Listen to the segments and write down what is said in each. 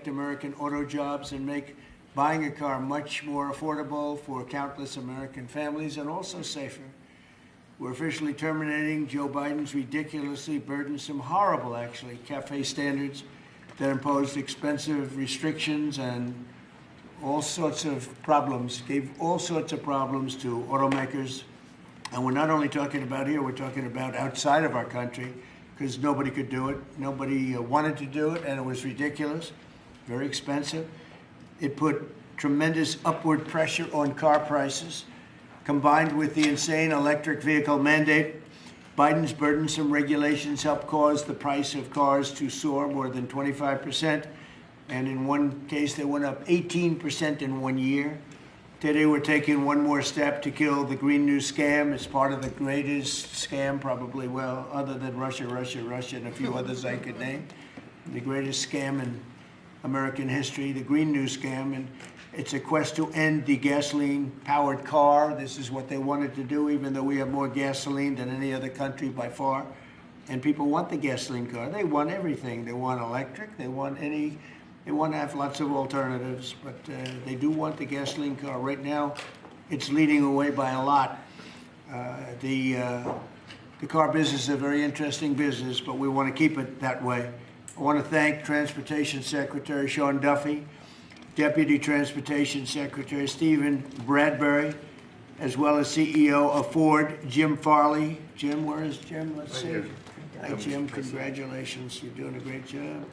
protect American auto jobs and make buying a car much more affordable for countless American families and also safer. We're officially terminating Joe Biden's ridiculously burdensome, horrible actually, CAFE standards that imposed expensive restrictions and all sorts of problems, gave all sorts of problems to automakers. And we're not only talking about here, we're talking about outside of our country, because nobody could do it. Nobody wanted to do it, and it was ridiculous, very expensive. It put tremendous upward pressure on car prices. Combined with the insane electric vehicle mandate, Biden's burdensome regulations helped cause the price of cars to soar more than 25%. And in one case, they went up 18% in 1 year. Today, we're taking one more step to kill the Green New scam. It's part of the greatest scam, probably, well, other than Russia, and a few others I could name. The greatest scam in American history, the Green New scam. And it's a quest to end the gasoline-powered car. This is what they wanted to do, even though we have more gasoline than any other country by far. And people want the gasoline car. They want everything. They want electric. They want to have lots of alternatives, but they do want the gasoline car. Right now, it's leading away by a lot. The car business is a very interesting business, but we want to keep it that way. I want to thank Transportation Secretary Sean Duffy, Deputy Transportation Secretary Stephen Bradbury, as well as CEO of Ford, Jim Farley. Jim, where is Jim? Let's see. Hi, Jim. Congratulations. You're doing a great job.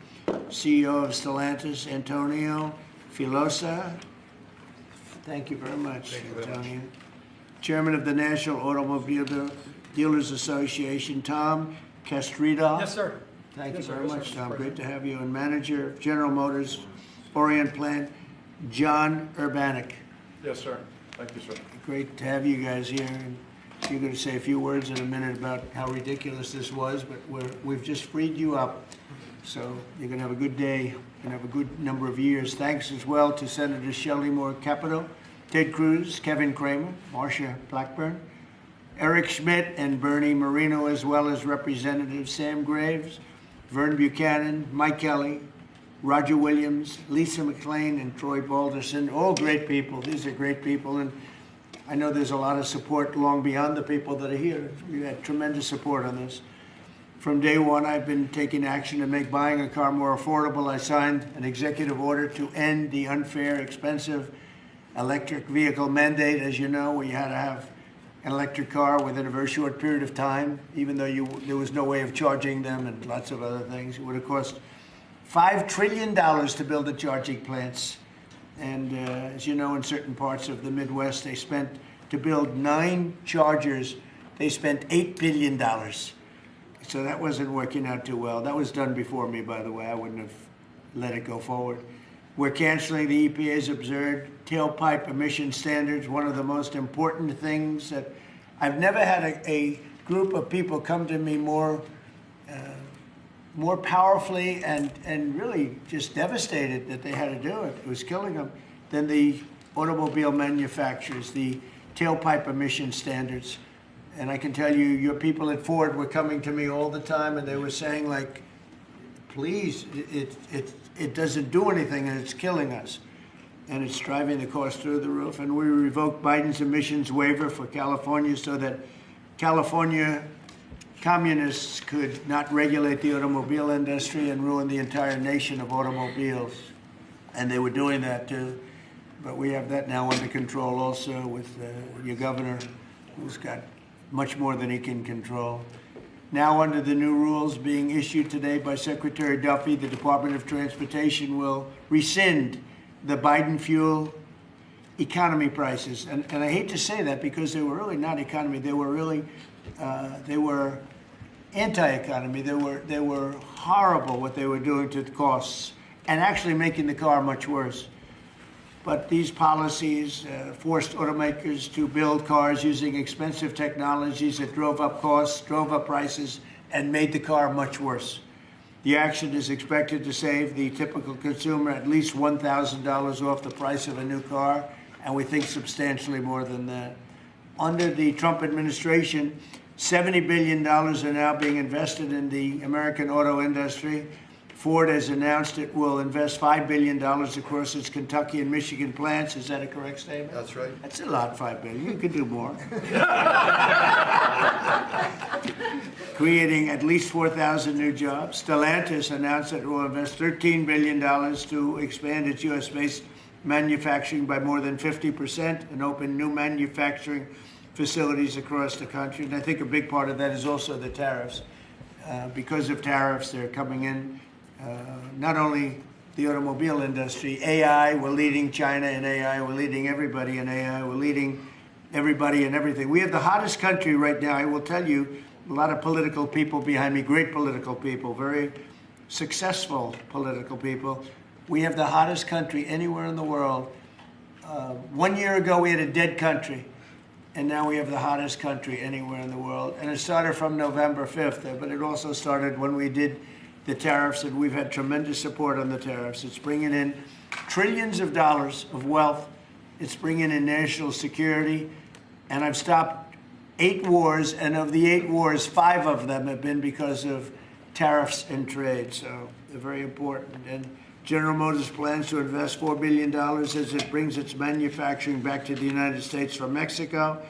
CEO of Stellantis, Antonio Filosa. Thank you very much, Antonio. Chairman of the National Automobile Dealers Association, Tom Castrida. Yes, sir. Thank you very much, Tom. Great to have you. And Manager of General Motors Orient Plant, John Urbanek. Yes, sir. Thank you, sir. Great to have you guys here. And you're going to say a few words in a minute about how ridiculous this was, but we've just freed you up. So you're going to have a good day. You're going to have a good number of years. Thanks as well to Senators Shelley Moore Capito, Ted Cruz, Kevin Cramer, Marsha Blackburn, Eric Schmidt, and Bernie Marino, as well as Representatives Sam Graves, Vern Buchanan, Mike Kelly, Roger Williams, Lisa McClain, and Troy Balderson. All great people. These are great people. And I know there's a lot of support long beyond the people that are here. We had tremendous support on this. From day one, I've been taking action to make buying a car more affordable. I signed an executive order to end the unfair, expensive electric vehicle mandate. As you know, we had to have an electric car within a very short period of time, even though there was no way of charging them and lots of other things. It would have cost $5 trillion to build the charging plants. And as you know, in certain parts of the Midwest, to build 9 chargers, they spent $8 billion. So that wasn't working out too well. That was done before me, by the way. I wouldn't have let it go forward. We're canceling the EPA's absurd tailpipe emission standards, one of the most important things that I've never had a group of people come to me more powerfully and really just devastated that they had to do it. It was killing them than the automobile manufacturers, the tailpipe emission standards. And I can tell you, your people at Ford were coming to me all the time, and they were saying, like, please, it doesn't do anything, and it's killing us. And it's driving the cost through the roof. And we revoked Biden's emissions waiver for California so that California communists could not regulate the automobile industry and ruin the entire nation of automobiles. And they were doing that, too. But we have that now under control also with your governor, who's got much more than he can control. Now, under the new rules being issued today by Secretary Duffy, the Department of Transportation will rescind the Biden fuel economy prices. And I hate to say that because they were really not economy. They were really, they were anti-economy. They were horrible what they were doing to the costs and actually making the car much worse. But these policies forced automakers to build cars using expensive technologies that drove up costs, drove up prices, and made the car much worse. The action is expected to save the typical consumer at least $1,000 off the price of a new car, and we think substantially more than that. Under the Trump administration, $70 billion are now being invested in the American auto industry. Ford has announced it will invest $5 billion across its Kentucky and Michigan plants. Is that a correct statement? That's right. That's a lot, $5 billion. You could do more. Creating at least 4,000 new jobs. Stellantis announced that it will invest $13 billion to expand its U.S.-based manufacturing by more than 50% and open new manufacturing facilities across the country. And I think a big part of that is also the tariffs. Because of tariffs, they're coming in. Not only the automobile industry, AI, we're leading China in AI, we're leading everybody in AI, we're leading everybody in everything. We have the hottest country right now. I will tell you, a lot of political people behind me, great political people, very successful political people. We have the hottest country anywhere in the world. 1 year ago, we had a dead country, and now we have the hottest country anywhere in the world. And it started from November 5th, but it also started when we did the tariffs, and we've had tremendous support on the tariffs. It's bringing in trillions of dollars of wealth. It's bringing in national security. And I've stopped 8 wars, and of the 8 wars, 5 of them have been because of tariffs and trade. So they're very important. And General Motors plans to invest $4 billion as it brings its manufacturing back to the United States from Mexico.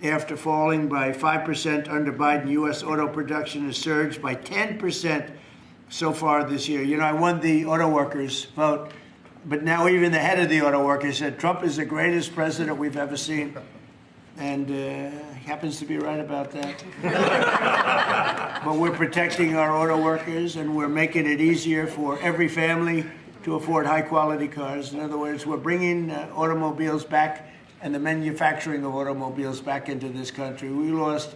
After falling by 5% under Biden, U.S. auto production has surged by 10% so far this year. You know, I won the auto workers vote, but now even the head of the auto workers said Trump is the greatest president we've ever seen. And he happens to be right about that. But we're protecting our auto workers, and we're making it easier for every family to afford high-quality cars. In other words, we're bringing automobiles back and the manufacturing of automobiles back into this country. We lost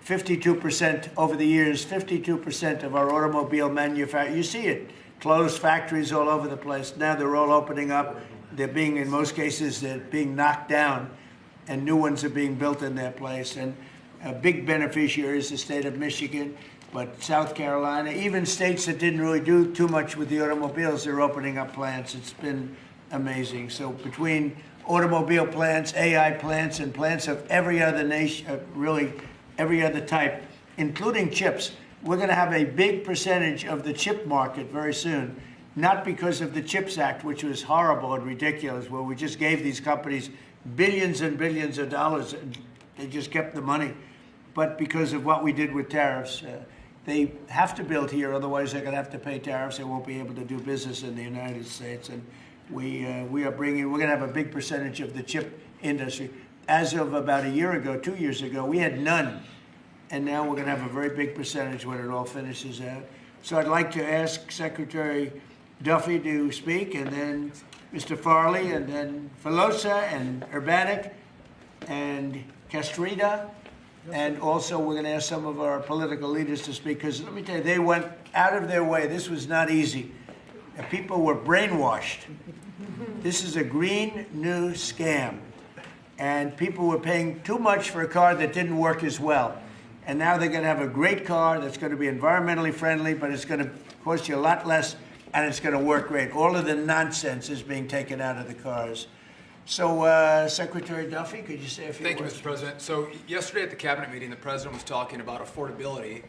52% over the years, 52% of our automobile manufacturing. You see it, closed factories all over the place. Now they're all opening up. They're being, in most cases, they're being knocked down, and new ones are being built in their place. And a big beneficiary is the state of Michigan, but South Carolina, even states that didn't really do too much with the automobiles, they're opening up plants. It's been amazing. So between automobile plants, AI plants, and plants of every other nation, really every other type, including chips, we're going to have a big percentage of the chip market very soon. Not because of the CHIPS Act, which was horrible and ridiculous, where we just gave these companies billions and billions of dollars. They just kept the money. But because of what we did with tariffs, they have to build here, otherwise they're going to have to pay tariffs. They won't be able to do business in the United States. And we're going to have a big percentage of the chip industry. As of about a year ago, 2 years ago, we had none. And now we're going to have a very big percentage when it all finishes out. So I'd like to ask Secretary Duffy to speak, and then Mr. Farley, and then Filosa, and Urbanik, and Castrita. And also we're going to ask some of our political leaders to speak, because let me tell you, they went out of their way. This was not easy. People were brainwashed. This is a green new scam. And people were paying too much for a car that didn't work as well. And now they're going to have a great car that's going to be environmentally friendly, but it's going to cost you a lot less, and it's going to work great. All of the nonsense is being taken out of the cars. So, Secretary Duffy, could you say a few words? Thank you, Mr. President. So yesterday at the cabinet meeting, the president was talking about affordability,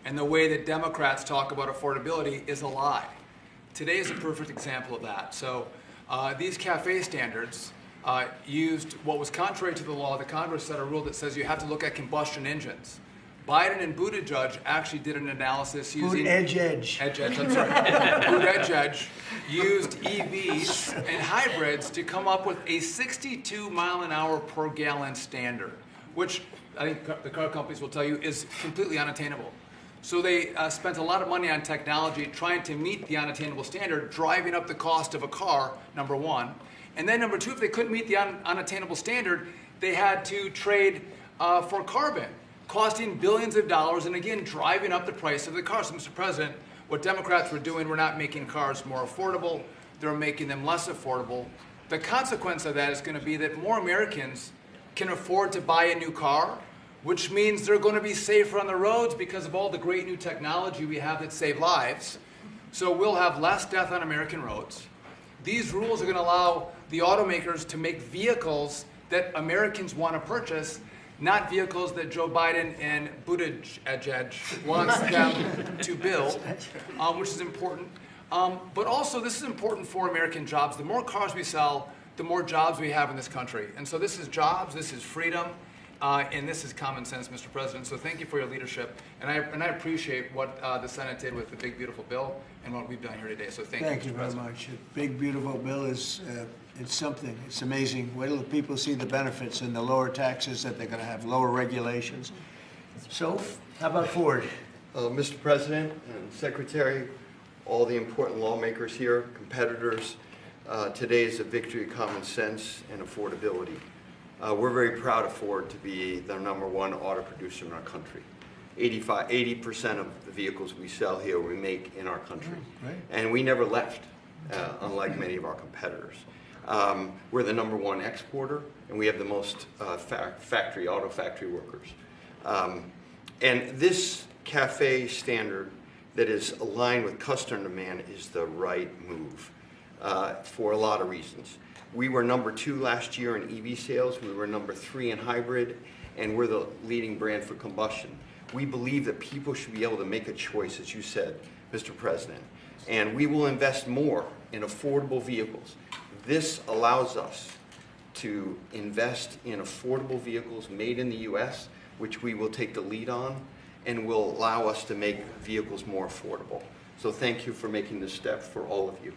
and the way that Democrats talk about affordability is a lie. Today is a perfect example of that. So these CAFE standards used what was contrary to the law. The Congress set a rule that says you have to look at combustion engines. Biden and Buttigieg actually did an analysis using... Buttigieg used EVs and hybrids to come up with a 62 mile an hour per gallon standard, which I think the car companies will tell you is completely unattainable. So they spent a lot of money on technology trying to meet the unattainable standard, driving up the cost of a car, number one. And then number two, if they couldn't meet the unattainable standard, they had to trade for carbon, costing billions of dollars, and again, driving up the price of the car. So, Mr. President, what Democrats were doing were not making cars more affordable, they're making them less affordable. The consequence of that is going to be that more Americans can afford to buy a new car, which means they're going to be safer on the roads because of all the great new technology we have that save lives. So we'll have less death on American roads. These rules are going to allow the automakers to make vehicles that Americans want to purchase, not vehicles that Joe Biden and Buttigieg wants them to build, which is important. But also, this is important for American jobs. The more cars we sell, the more jobs we have in this country. And so this is jobs, this is freedom, and this is common sense, Mr. President. So thank you for your leadership. And I appreciate what the Senate did with the big, beautiful bill and what we've done here today. So thank you, Mr. very President. much. A big, beautiful bill is it's something. It's amazing. Wait till people see the benefits and the lower taxes that they're going to have, lower regulations. So, how about Ford? Mr. President and Secretary, all the important lawmakers here, competitors, today is a victory of common sense and affordability. We're very proud of Ford to be the #1 auto producer in our country. 80% of the vehicles we sell here we make in our country. Right. And we never left, unlike many of our competitors. We're the #1 exporter, and we have the most auto factory workers. And this CAFE standard that is aligned with customer demand is the right move for a lot of reasons. We were #2 last year in EV sales, we were #3 in hybrid, and we're the leading brand for combustion. We believe that people should be able to make a choice, as you said, Mr. President, and we will invest more in affordable vehicles. This allows us to invest in affordable vehicles made in the U.S., which we will take the lead on, and will allow us to make vehicles more affordable. So thank you for making this step for all of you.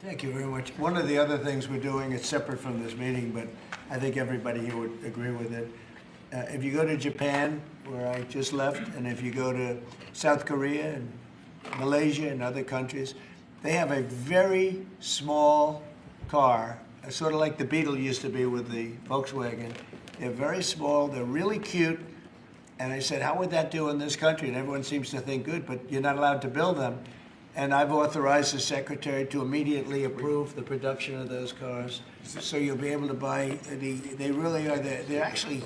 Thank you very much. One of the other things we're doing, it's separate from this meeting, but I think everybody here would agree with it. If you go to Japan, where I just left, and if you go to South Korea and Malaysia and other countries, they have a very small car, sort of like the Beetle used to be with the Volkswagen. They're very small, they're really cute, and I said, how would that do in this country? And everyone seems to think good, but you're not allowed to build them. And I've authorized the Secretary to immediately approve the production of those cars. So you'll be able to buy, they really are, they're actually,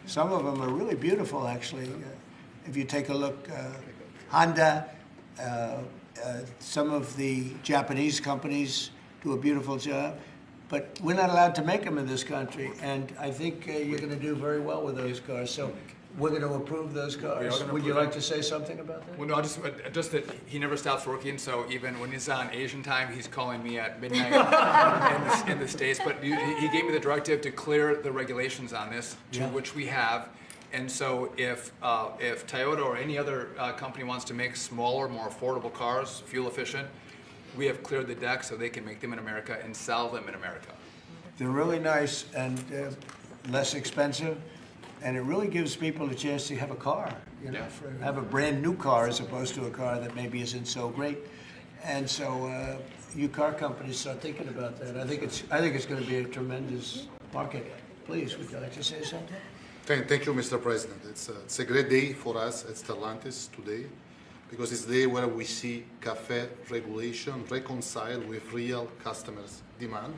some of them are really beautiful, actually. If you take a look, Honda, some of the Japanese companies do a beautiful job. But we're not allowed to make them in this country, and I think you're going to do very well with those cars. So we're going to approve those cars. Would you like to say something about that? Well, no, just that he never stops working, so even when he's on Asian time, he's calling me at midnight in the States. But he gave me the directive to clear the regulations on this, which we have. And so if Toyota or any other company wants to make smaller, more affordable cars, fuel efficient, we have cleared the deck so they can make them in America and sell them in America. They're really nice and less expensive, and it really gives people a chance to have a car, have a brand new car as opposed to a car that maybe isn't so great. And so you car companies start thinking about that. I think it's going to be a tremendous market. Please, would you like to say something? Thank you, Mr. President. It's a great day for us at Stellantis today, because it's the day where we see CAFE regulation reconciled with real customers' demand.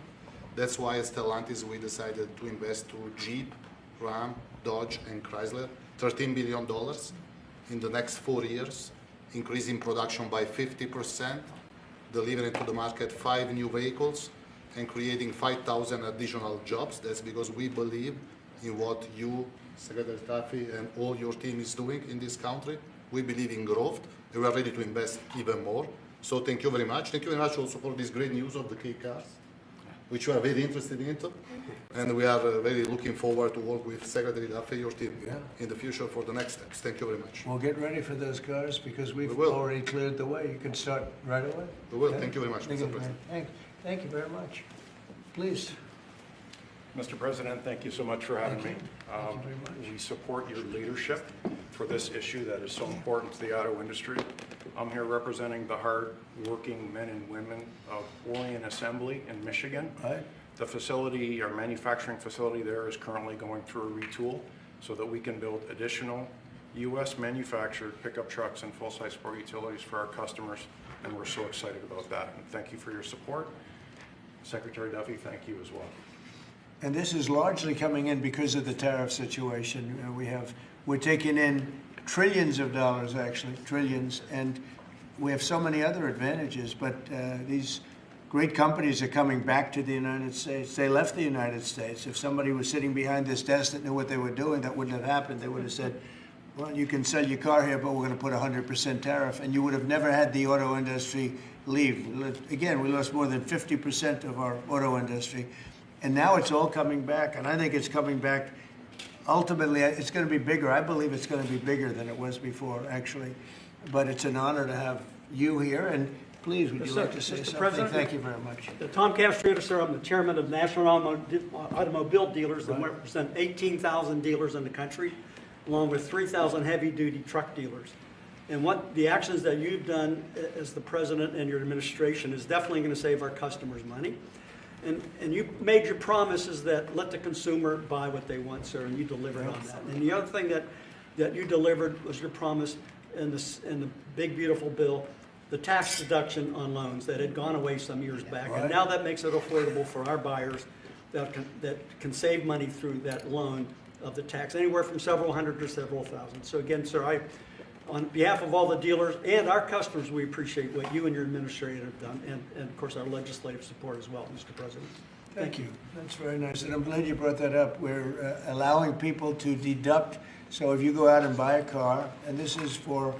That's why at Stellantis we decided to invest to Jeep, Ram, Dodge, and Chrysler $13 billion in the next 4 years, increasing production by 50%, delivering to the market 5 new vehicles, and creating 5,000 additional jobs. That's because we believe in what you, Secretary Duffy, and all your team is doing in this country. We believe in growth, and we are ready to invest even more. So thank you very much. Thank you very much also for this great news of the K cars, which we are very interested in. And we are very looking forward to work with Secretary Duffy, your team, in the future for the next steps. Thank you very much. Well, get ready for those cars because we've already cleared the way. You can start right away. We will. Thank you very much, Mr. President. Thank you very much. Please. Mr. President, thank you so much for having me. Thank you very much. We support your leadership for this issue that is so important to the auto industry. I'm here representing the hard-working men and women of Orion Assembly in Michigan. Right. The facility, our manufacturing facility there, is currently going through a retool so that we can build additional U.S. manufactured pickup trucks and full-size sport utilities for our customers, and we're so excited about that. And thank you for your support. Secretary Duffy, thank you as well. And this is largely coming in because of the tariff situation. We're taking in trillions of dollars, actually, trillions, and we have so many other advantages. But these great companies are coming back to the United States. They left the United States. If somebody was sitting behind this desk that knew what they were doing, that wouldn't have happened. They would have said, well, you can sell your car here, but we're going to put 100% tariff, and you would have never had the auto industry leave. Again, we lost more than 50% of our auto industry, and now it's all coming back, and I think it's coming back. Ultimately, it's going to be bigger. I believe it's going to be bigger than it was before, actually. But it's an honor to have you here, and please, would you like to say something? President, Thank you very much. Tom Castruda, sir. I'm the chairman of National Automobile Dealers, and we represent 18,000 dealers in the country, along with 3,000 heavy-duty truck dealers. And what the actions that you've done as the president and your administration is definitely going to save our customers money. And you made your promises that let the consumer buy what they want, sir, and you delivered on that. And the other thing that you delivered was your promise in the big, beautiful bill, the tax deduction on loans that had gone away some years back. Right. And now that makes it affordable for our buyers that can save money through that loan of the tax, anywhere from several hundred to several thousand. So again, sir, on behalf of all the dealers and our customers, we appreciate what you and your administration have done, and of course our legislative support as well, Mr. President. Thank you. That's very nice, and I'm glad you brought that up. We're allowing people to deduct. So if you go out and buy a car, and this is for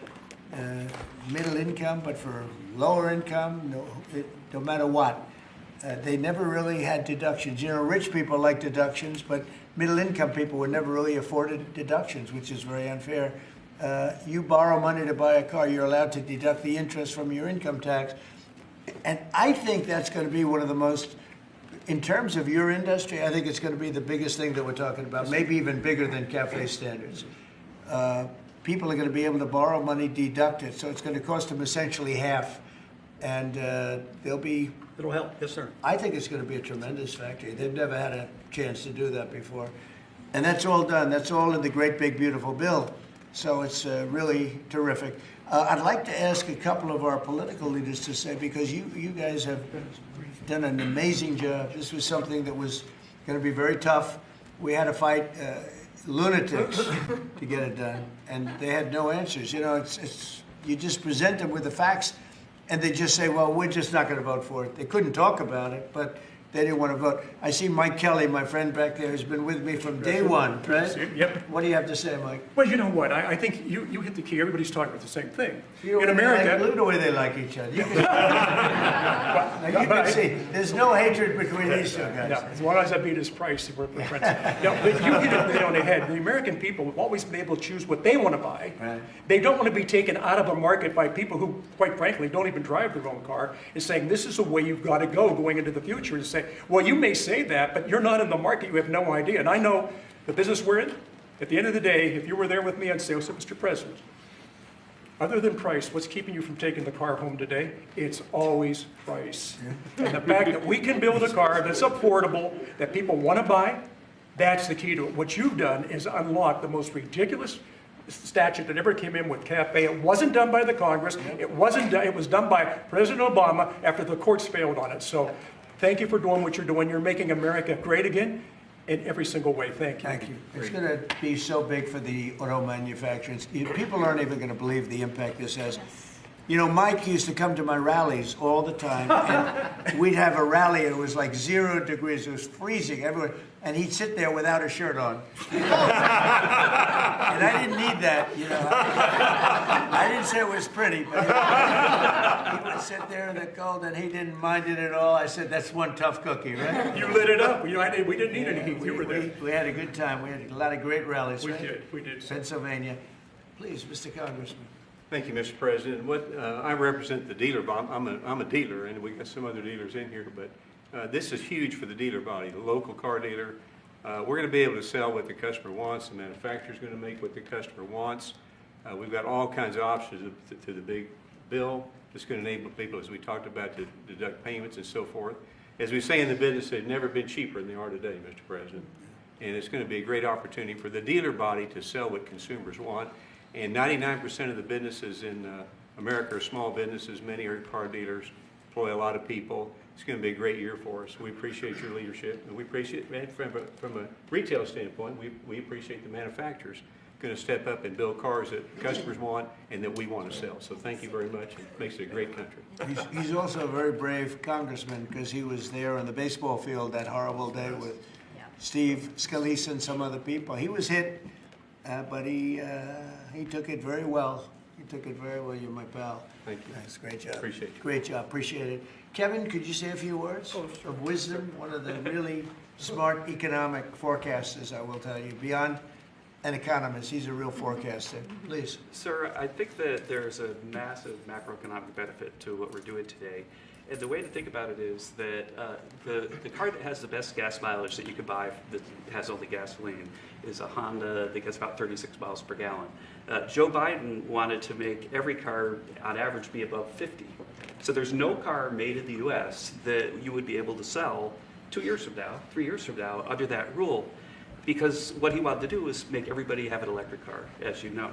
middle income, but for lower income, no matter what, they never really had deductions. You know, rich people like deductions, but middle income people were never really afforded deductions, which is very unfair. You borrow money to buy a car, you're allowed to deduct the interest from your income tax. And I think that's going to be one of the most, in terms of your industry, I think it's going to be the biggest thing that we're talking about, maybe even bigger than CAFE standards. People are going to be able to borrow money, deduct it, so it's going to cost them essentially half. And they'll be... It'll help, yes, sir. I think it's going to be a tremendous factory. They've never had a chance to do that before. And that's all done. That's all in the great, big, beautiful bill. So it's really terrific. I'd like to ask a couple of our political leaders to say, because you guys have done an amazing job. This was something that was going to be very tough. We had to fight lunatics to get it done, and they had no answers. You know, it's you just present them with the facts, and they just say, well, we're just not going to vote for it. They couldn't talk about it, but they didn't want to vote. I see Mike Kelly, my friend back there, has been with me from day one, right? Yep. What do you have to say, Mike? Well, you know what? I think you hit the key. Everybody's talking about the same thing. In America, look at the way they like each other. You can see there's no hatred between these two guys. No, as long as I beat his price, we're friends. No, but you hit it right on the head. The American people have always been able to choose what they want to buy. Right. They don't want to be taken out of a market by people who, quite frankly, don't even drive their own car, and saying this is the way you've got to go going into the future. And say, well, you may say that, but you're not in the market. You have no idea. And I know the business we're in. At the end of the day, if you were there with me, I'd say, oh, so, Mr. President, other than price, what's keeping you from taking the car home today? It's always price. Yeah. And the fact that we can build a car that's affordable, that people want to buy, that's the key to it. What you've done is unlock the most ridiculous statute that ever came in with CAFE. It wasn't done by the Congress. It wasn't done. It was done by President Obama after the courts failed on it. So thank you for doing what you're doing. You're making America great again in every single way. Thank you. Thank you. It's going to be so big for the auto manufacturers. People aren't even going to believe the impact this has. You know, Mike used to come to my rallies all the time, and we'd have a rally, and it was like 0 degrees. It was freezing everywhere, and he'd sit there without a shirt on. And I didn't need that, you know. I didn't say it was pretty, but he would sit there in the cold, and he didn't mind it at all. I said, that's one tough cookie, right? You lit it up. You know, we didn't need any heat. You were there. We had a good time. We had a lot of great rallies. We right? did. We did. Pennsylvania. Please, Mr. Congressman. Thank you, Mr. President. I represent the dealer body. I'm a dealer, and we got some other dealers in here, but this is huge for the dealer body, the local car dealer. We're going to be able to sell what the customer wants. The manufacturer's going to make what the customer wants. We've got all kinds of options to the big bill. It's going to enable people, as we talked about, to deduct payments and so forth. As we say in the business, they've never been cheaper than they are today, Mr. President. And it's going to be a great opportunity for the dealer body to sell what consumers want. And 99% of the businesses in America are small businesses. Many are car dealers, employ a lot of people. It's going to be a great year for us. We appreciate your leadership. And we appreciate, from a retail standpoint, we appreciate the manufacturers going to step up and build cars that customers want and that we want to sell. So thank you very much. It makes it a great country. He's also a very brave congressman because he was there on the baseball field that horrible day with Steve Scalise and some other people. He was hit but he took it very well. He took it very well. You're my pal. Thank you. Thanks. Great job. Appreciate you. Great job. Appreciate it. Kevin, could you say a few words of wisdom? One of the really smart economic forecasters, I will tell you. Beyond an economist, he's a real forecaster. Please. Sir, I think that there's a massive macroeconomic benefit to what we're doing today. And the way to think about it is that the car that has the best gas mileage that you could buy that has only gasoline is a Honda that gets about 36 miles per gallon. Joe Biden wanted to make every car on average be above 50. So there's no car made in the U.S. that you would be able to sell 2 years from now, 3 years from now under that rule. Because what he wanted to do was make everybody have an electric car, as you know.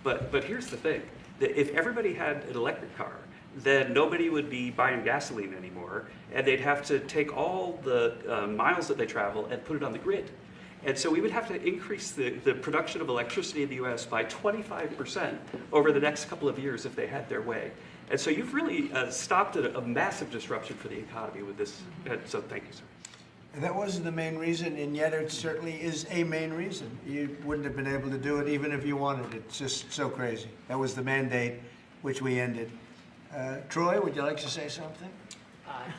But here's the thing, that if everybody had an electric car, then nobody would be buying gasoline anymore, and they'd have to take all the miles that they travel and put it on the grid. And so we would have to increase the production of electricity in the U.S. by 25% over the next couple of years if they had their way. And so you've really stopped a massive disruption for the economy with this. So thank you, sir. That wasn't the main reason, and yet it certainly is a main reason. You wouldn't have been able to do it even if you wanted it. It's just so crazy. That was the mandate, which we ended. Troy, would you like to say something?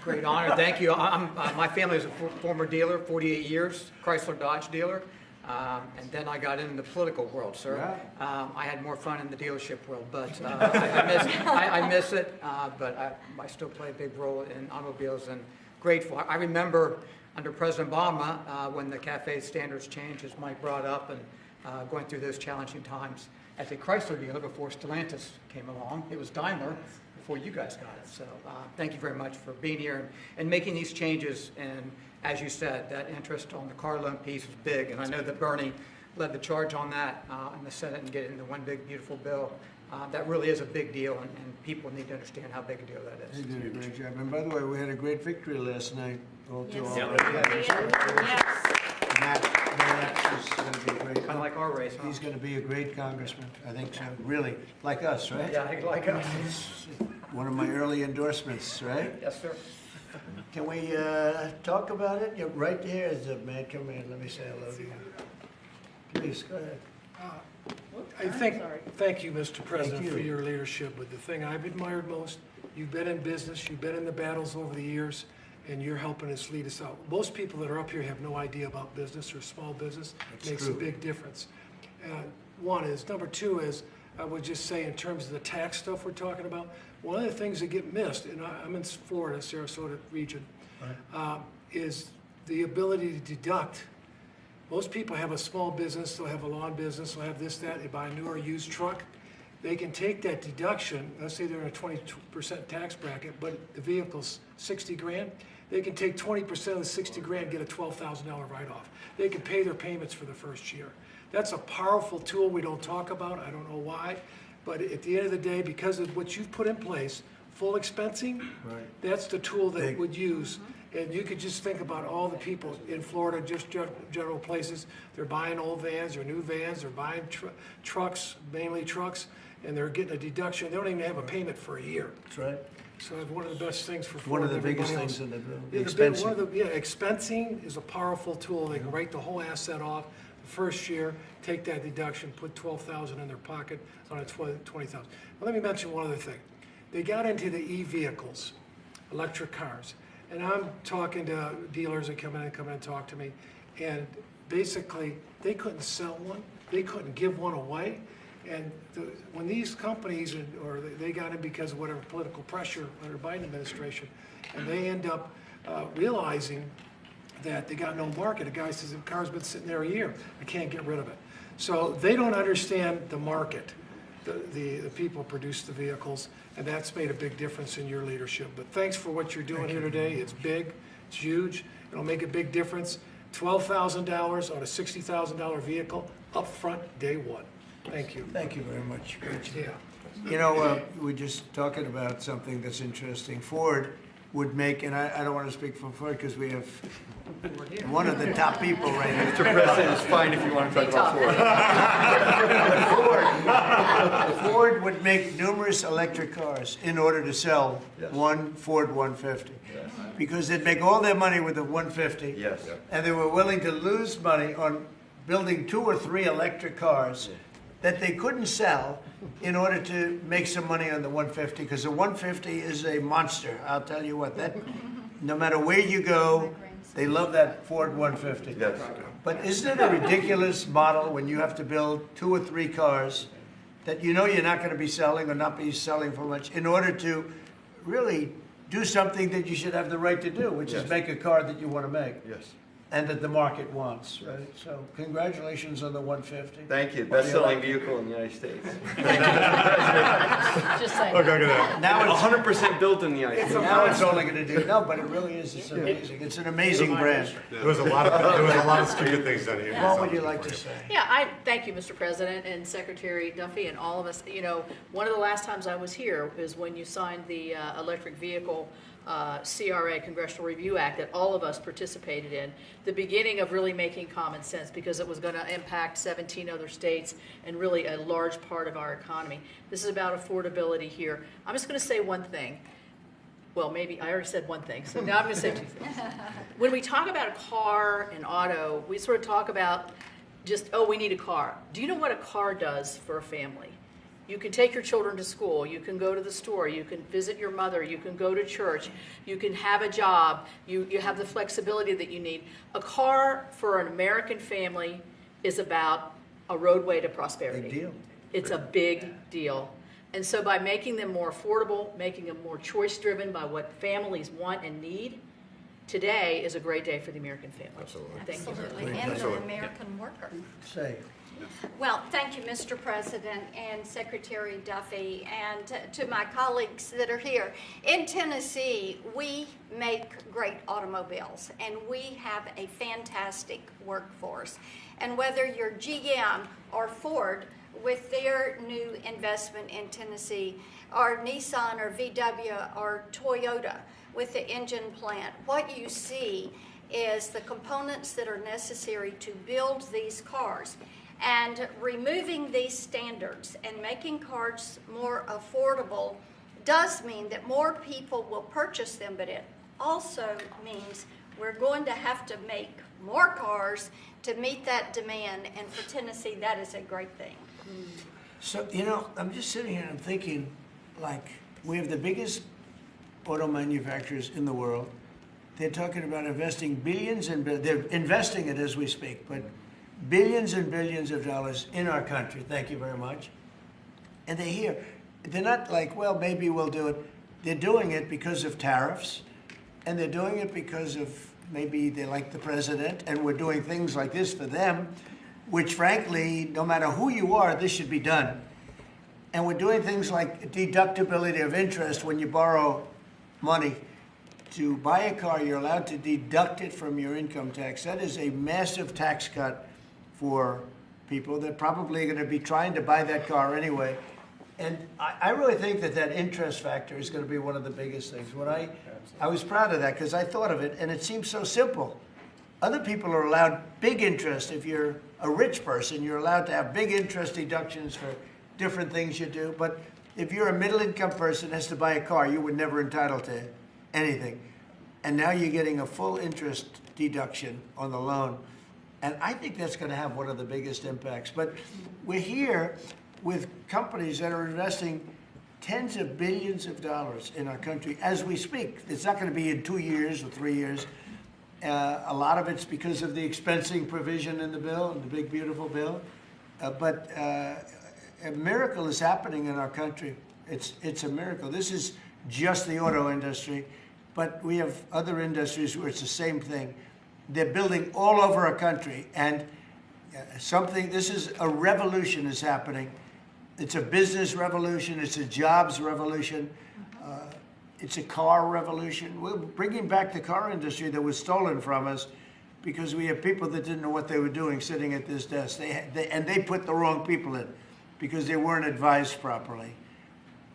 Great honor, thank you. My family is a former dealer, 48 years, Chrysler Dodge dealer. And then I got into the political world, sir. Right. I had more fun in the dealership world, but I miss it. But I still play a big role in automobiles and grateful. I remember under President Obama when the CAFE standards changed, as Mike brought up, and going through those challenging times. As a Chrysler dealer before Stellantis came along, it was Daimler before you guys got it. So thank you very much for being here and making these changes. And as you said, that interest on the car loan piece is big. And I know that Bernie led the charge on that in the Senate and get it into one big, beautiful bill. That really is a big deal, and people need to understand how big a deal that is. You did a great job. And by the way, we had a great victory last night. Matt is going to be great. Kind of like our race, huh? He's going to be a great congressman. I think so. Really, like us, right? Yeah, he's like us. One of my early endorsements, right? Yes, sir. Can we talk about it? You're right here. Is a man. Come in. Let me say hello to you. Please, go ahead. Thank you, Mr. President, you. for your leadership. But the thing I've admired most, you've been in business, you've been in the battles over the years, and you're helping us lead us out. Most people that are up here have no idea about business or small business. It makes a big difference. One is. Number two is, I would just say in terms of the tax stuff we're talking about, one of the things that get missed, and I'm in Florida, Sarasota region, is the ability to deduct. Most people have a small business, they'll have a lawn business, they'll have this, that, they buy a new or used truck. They can take that deduction, let's say they're in a 20% tax bracket, but the vehicle's 60 grand, they can take 20% of the 60 grand, get a $12,000 write-off. They can pay their payments for the first year. That's a powerful tool we don't talk about, I don't know why, but at the end of the day, because of what you've put in place, full expensing, that's the tool that it would use. And you could just think about all the people in Florida, just general places, they're buying old vans or new vans, they're buying trucks, mainly trucks, and they're getting a deduction. They don't even have a payment for a year. That's right. So one of the best things for One Florida. of the biggest else. things in the Yeah, expensing. Expensing is a powerful tool. They can write the whole asset off the first year, take that deduction, put $12,000 in their pocket on a $20,000. Well, let me mention one other thing. They got into the e-vehicles, electric cars. And I'm talking to dealers that come in and talk to me, and basically they couldn't sell one, they couldn't give one away, and when these companies, or they got in because of whatever political pressure under Biden administration, and they end up realizing that they got no market. A guy says, the car's been sitting there a year, I can't get rid of it. So they don't understand the market. The people produce the vehicles, and that's made a big difference in your leadership. But thanks for what you're doing here today. It's big, it's huge, it'll make a big difference. $12,000 on a $60,000 vehicle, up front, day one. Thank you. Thank you very much. Great job. Yeah. You know, we're just talking about something that's interesting. Ford would make, and I don't want to speak for Ford because we have one of the top people right here. Mr. President, it's fine if you want to talk about Ford. Ford would make numerous electric cars in order to sell one Ford 150. Because they'd make all their money with the 150. Yes. And they were willing to lose money on building 2 or 3 electric cars that they couldn't sell in order to make some money on the 150, because the 150 is a monster. I'll tell you what, that no matter where you go, they love that Ford 150. Yes. But isn't it a ridiculous model when you have to build 2 or 3 cars that you know you're not going to be selling or not be selling for much in order to really do something that you should have the right to do, which is make a car that you want to make Yes. and that the market wants, right? So congratulations on the 150. Thank you. Best-selling vehicle in the United States. Just saying. Now it's 100% built in the United States. now it's only going to do no, but it really is. It's amazing. It's an amazing brand. There was a lot of stupid things done here. What would you like to say? Yeah, I thank you, Mr. President and Secretary Duffy and all of us. You know, one of the last times I was here is when you signed the electric vehicle CRA, Congressional Review Act, that all of us participated in, the beginning of really making common sense, because it was going to impact 17 other states and really a large part of our economy. This is about affordability here. I'm just going to say one thing. Well, maybe I already said one thing, so now I'm going to say 2 things. When we talk about a car and auto, we sort of talk about just, oh, we need a car. Do you know what a car does for a family? You can take your children to school, you can go to the store, you can visit your mother, you can go to church, you can have a job, you have the flexibility that you need. A car for an American family is about a roadway to prosperity. Big deal. It's a big deal. And so by making them more affordable, making them more choice-driven by what families want and need, today is a great day for the American family. Absolutely. Thank you. Absolutely. And the American worker. Say. Well, thank you, Mr. President and Secretary Duffy, and to my colleagues that are here. In Tennessee, we make great automobiles, and we have a fantastic workforce. And whether you're GM or Ford with their new investment in Tennessee, or Nissan or VW or Toyota with the engine plant, what you see is the components that are necessary to build these cars. And removing these standards and making cars more affordable does mean that more people will purchase them, but it also means we're going to have to make more cars to meet that demand, and for Tennessee, that is a great thing. So, you know, I'm just sitting here and I'm thinking, like, we have the biggest auto manufacturers in the world. They're talking about investing billions and they're investing it as we speak, but billions and billions of dollars in our country. Thank you very much. And they're here. They're not like, well, maybe we'll do it. They're doing it because of tariffs, and they're doing it because of maybe they like the president, and we're doing things like this for them, which frankly, no matter who you are, this should be done. And we're doing things like deductibility of interest when you borrow money. To buy a car, you're allowed to deduct it from your income tax. That is a massive tax cut for people that probably are going to be trying to buy that car anyway. And I really think that that interest factor is going to be one of the biggest things. When I was proud of that because I thought of it, and it seems so simple. Other people are allowed big interest. If you're a rich person, you're allowed to have big interest deductions for different things you do. But if you're a middle-income person that has to buy a car, you were never entitled to anything. And now you're getting a full interest deduction on the loan. And I think that's going to have one of the biggest impacts. But we're here with companies that are investing tens of billions of dollars in our country as we speak. It's not going to be in 2 years or 3 years. A lot of it's because of the expensing provision in the bill, in the big, beautiful bill. But a miracle is happening in our country. It's a miracle. This is just the auto industry. But we have other industries where it's the same thing. They're building all over our country, and this is a revolution is happening. It's a business revolution. It's a jobs revolution. It's a car revolution. We're bringing back the car industry that was stolen from us because we have people that didn't know what they were doing sitting at this desk. And they put the wrong people in because they weren't advised properly.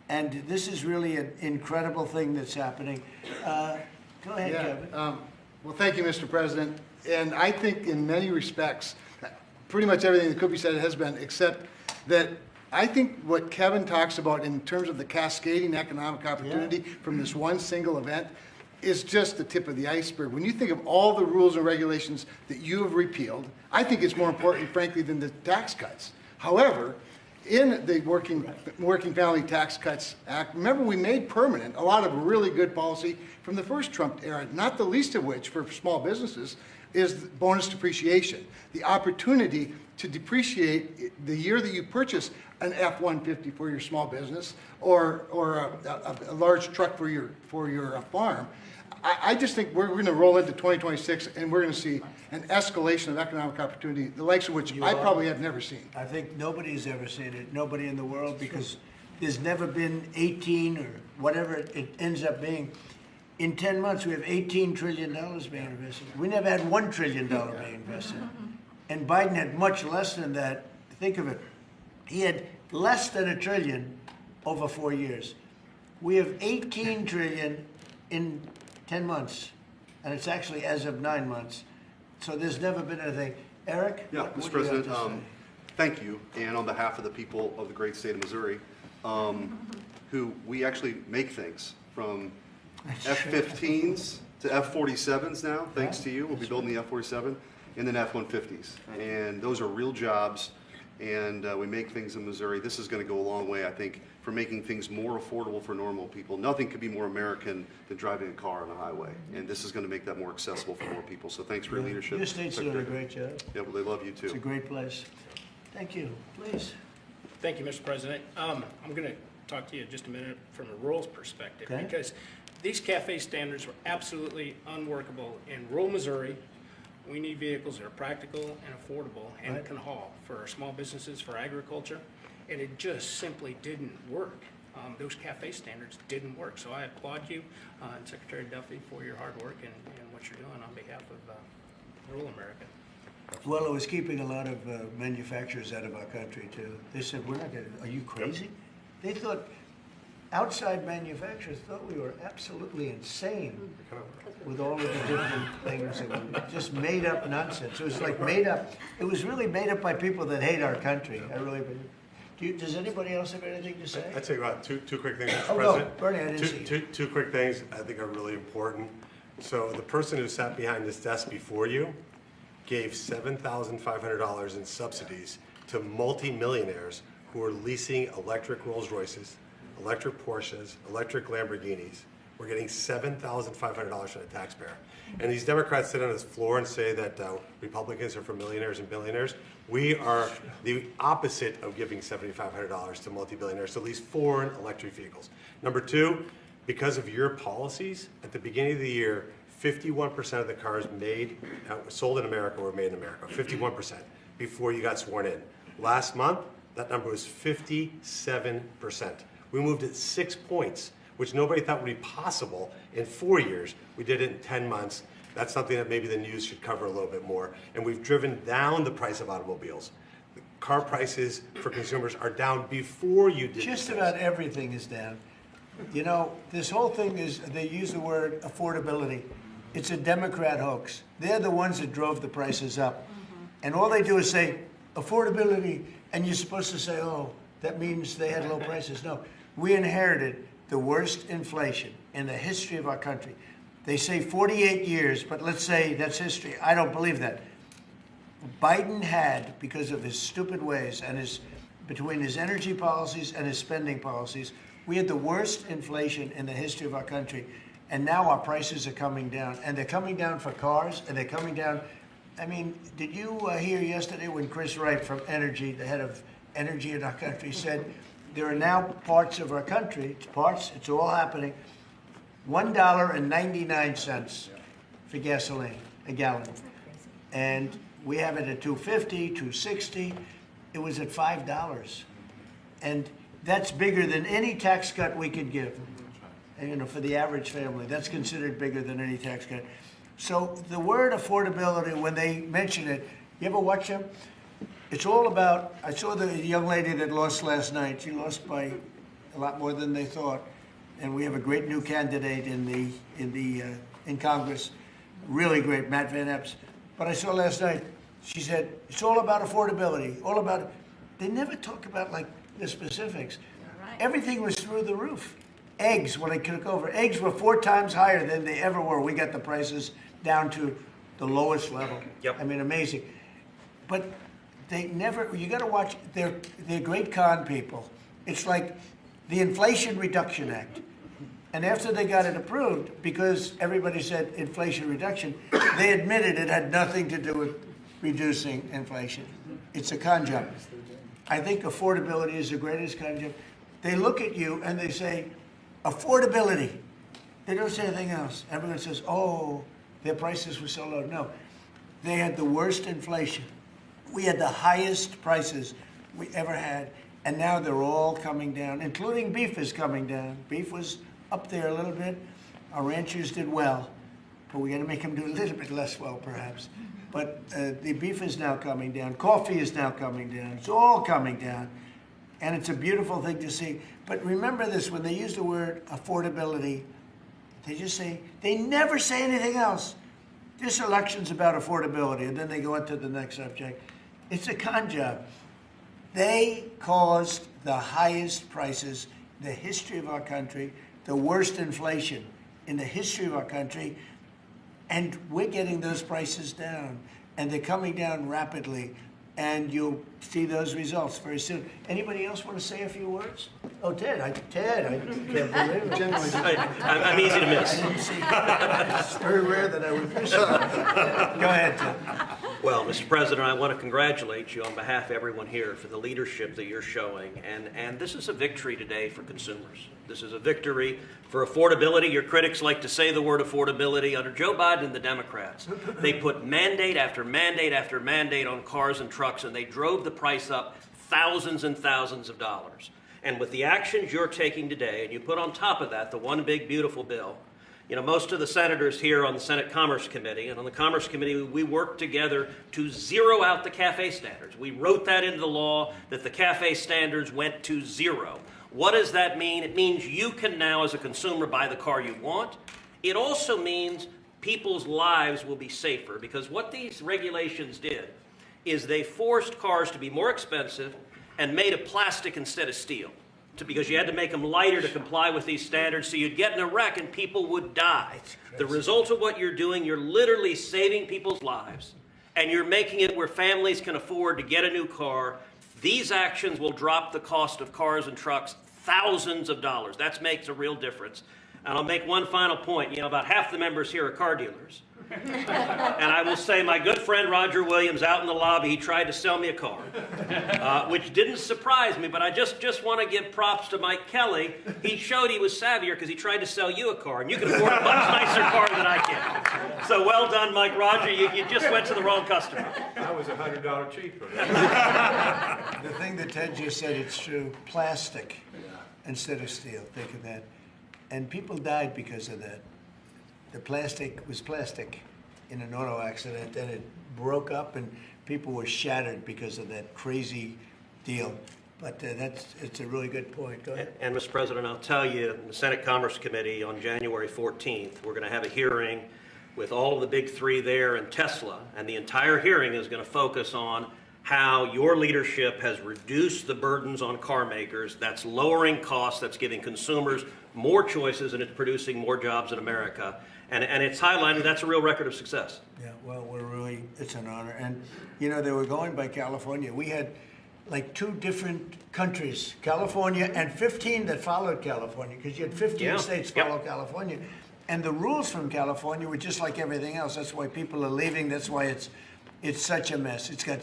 And this is really an incredible thing that's happening. Go ahead, Kevin. Well, thank you, Mr. President. And I think in many respects, pretty much everything that could be said has been, except that I think what Kevin talks about in terms of the cascading economic opportunity from this one single event is just the tip of the iceberg. When you think of all the rules and regulations that you have repealed, I think it's more important, frankly, than the tax cuts. However, in the Working Family Tax Cuts Act, remember we made permanent a lot of really good policy from the first Trump era, not the least of which for small businesses is bonus depreciation. The opportunity to depreciate the year that you purchase an F-150 for your small business or a large truck for your farm. I just think we're going to roll into 2026 and we're going to see an escalation of economic opportunity, the likes of which I probably have never seen. I think nobody's ever seen it, nobody in the world, because there's never been 18 or whatever it ends up being. In 10 months, we have $18 trillion being invested. We never had $1 trillion being invested. And Biden had much less than that. Think of it. He had less than $1 trillion over 4 years. We have $18 trillion in 10 months, and it's actually as of 9 months. So there's never been anything. Eric? Yeah, what Mr. do you have President, to say? thank you. And on behalf of the people of the great state of Missouri, who we actually make things from F-15s to F-47s now, thanks to you. We'll be building the F-47 and then F-150s. And those are real jobs, and we make things in Missouri. This is going to go a long way, I think, for making things more affordable for normal people. Nothing could be more American than driving a car on a highway, and this is going to make that more accessible for more people. So thanks for your leadership. Your state's doing a great job. Yeah, well, they love you too. It's a great place. Thank you. Please. Thank you, Mr. President. I'm going to talk to you just a minute from a rural perspective, Okay. because these CAFE standards were absolutely unworkable in rural Missouri. We need vehicles that are practical and affordable and Right. can haul for our small businesses, for agriculture, and it just simply didn't work. Those CAFE standards didn't work. So I applaud you and Secretary Duffy for your hard work and what you're doing on behalf of rural America. Well, it was keeping a lot of manufacturers out of our country, too. They said, we're not going to, are you crazy? They thought, outside manufacturers thought we were absolutely insane with all of the different things that were just made up nonsense. It was like made up, it was really made up by people that hate our country. I really believe. Does anybody else have anything to say? I'd say about two quick things, Mr. Oh, President. no, Bernie, I didn't see you. Two quick things I think are really important. So the person who sat behind this desk before you gave $7,500 in subsidies to multimillionaires who are leasing electric Rolls Royces, electric Porsches, electric Lamborghinis. We're getting $7,500 from the taxpayer. And these Democrats sit on this floor and say that Republicans are for millionaires and billionaires. We are the opposite of giving $7,500 to multi-billionaires to lease foreign electric vehicles. Number two, because of your policies, at the beginning of the year, 51% of the cars sold in America were made in America, 51%, before you got sworn in. Last month, that number was 57%. We moved it 6 points, which nobody thought would be possible in 4 years. We did it in 10 months. That's something that maybe the news should cover a little bit more. And we've driven down the price of automobiles. The car prices for consumers are down before you did. Just about everything is down. You know, this whole thing is, they use the word affordability. It's a Democrat hoax. They're the ones that drove the prices up. And all they do is say, affordability, and you're supposed to say, oh, that means they had low prices. No, we inherited the worst inflation in the history of our country. They say 48 years, but let's say that's history. I don't believe that. Biden had, because of his stupid ways and between his energy policies and his spending policies, we had the worst inflation in the history of our country. And now our prices are coming down. And they're coming down for cars, and they're coming down. I mean, did you hear yesterday when Chris Wright from Energy, the head of energy in our country, said there are now parts of our country, it's all happening, $1.99 for gasoline, a gallon. And we have it at $2.50, $2.60. It was at $5. And that's bigger than any tax cut we could give. And, you know, for the average family, that's considered bigger than any tax cut. So the word affordability, when they mention it, you ever watch them? It's all about, I saw the young lady that lost last night. She lost by a lot more than they thought. And we have a great new candidate in Congress, really great, Matt Van Epps. But I saw last night, she said, it's all about affordability, all about, they never talk about like the specifics. Right. Everything was through the roof. Eggs, when I took over, eggs were 4 times higher than they ever were. We got the prices down to the lowest level. Yep. I mean, amazing. But they never, you got to watch, they're great con people. It's like the Inflation Reduction Act. And after they got it approved, because everybody said inflation reduction, they admitted it had nothing to do with reducing inflation. It's a con job. I think affordability is the greatest con job. They look at you and they say, affordability. They don't say anything else. Everyone says, oh, their prices were so low. No, they had the worst inflation. We had the highest prices we ever had, and now they're all coming down, including beef is coming down. Beef was up there a little bit. Our ranchers did well, but we got to make them do a little bit less well, perhaps. But the beef is now coming down. Coffee is now coming down. It's all coming down, and it's a beautiful thing to see. But remember this, when they use the word affordability, they just say, they never say anything else. This election's about affordability, and then they go on to the next subject. It's a con job. They caused the highest prices in the history of our country, the worst inflation in the history of our country, and we're getting those prices down, and they're coming down rapidly, and you'll see those results very soon. Anybody else want to say a few words? Oh, Ted, I can't believe it. I'm easy to miss. It's very rare that I would miss it. Go ahead, Ted. Well, Mr. President, I want to congratulate you on behalf of everyone here for the leadership that you're showing. And this is a victory today for consumers. This is a victory for affordability. Your critics like to say the word affordability. Under Joe Biden and the Democrats, they put mandate after mandate after mandate on cars and trucks, and they drove the price up thousands and thousands of dollars. And with the actions you're taking today, and you put on top of that the one big beautiful bill, you know, most of the senators here on the Senate Commerce Committee, and on the Commerce Committee, we worked together to zero out the CAFE standards. We wrote that into the law that the CAFE standards went to zero. What does that mean? It means you can now, as a consumer, buy the car you want. It also means people's lives will be safer, because what these regulations did is they forced cars to be more expensive and made of plastic instead of steel, because you had to make them lighter to comply with these standards, so you'd get in a wreck and people would die. The result of what you're doing, you're literally saving people's lives, and you're making it where families can afford to get a new car. These actions will drop the cost of cars and trucks thousands of dollars. That makes a real difference. And I'll make one final point. You know, about half the members here are car dealers. And I will say my good friend Roger Williams out in the lobby, he tried to sell me a car, which didn't surprise me, but I just want to give props to Mike Kelly. He showed he was savvier because he tried to sell you a car, and you can afford a much nicer car than I can. So well done, Mike Roger. You just went to the wrong customer. I was $100 cheaper. The thing that Ted just said, it's true. Plastic instead of steel. Think of that. And people died because of that. The plastic was plastic in an auto accident, and it broke up, and people were shattered because of that crazy deal. But it's a really good point. Go ahead. And Mr. President, I'll tell you, the Senate Commerce Committee on January 14th, we're going to have a hearing with all of the big three there and Tesla, and the entire hearing is going to focus on how your leadership has reduced the burdens on car makers. That's lowering costs, that's giving consumers more choices, and it's producing more jobs in America. And it's highlighting that's a real record of success. Yeah, well, it's an honor. And, you know, they were going by California. We had like 2 different countries, California and 15 that followed California, because you had 15 states follow California. And the rules from California were just like everything else. That's why people are leaving. That's why it's such a mess. It's got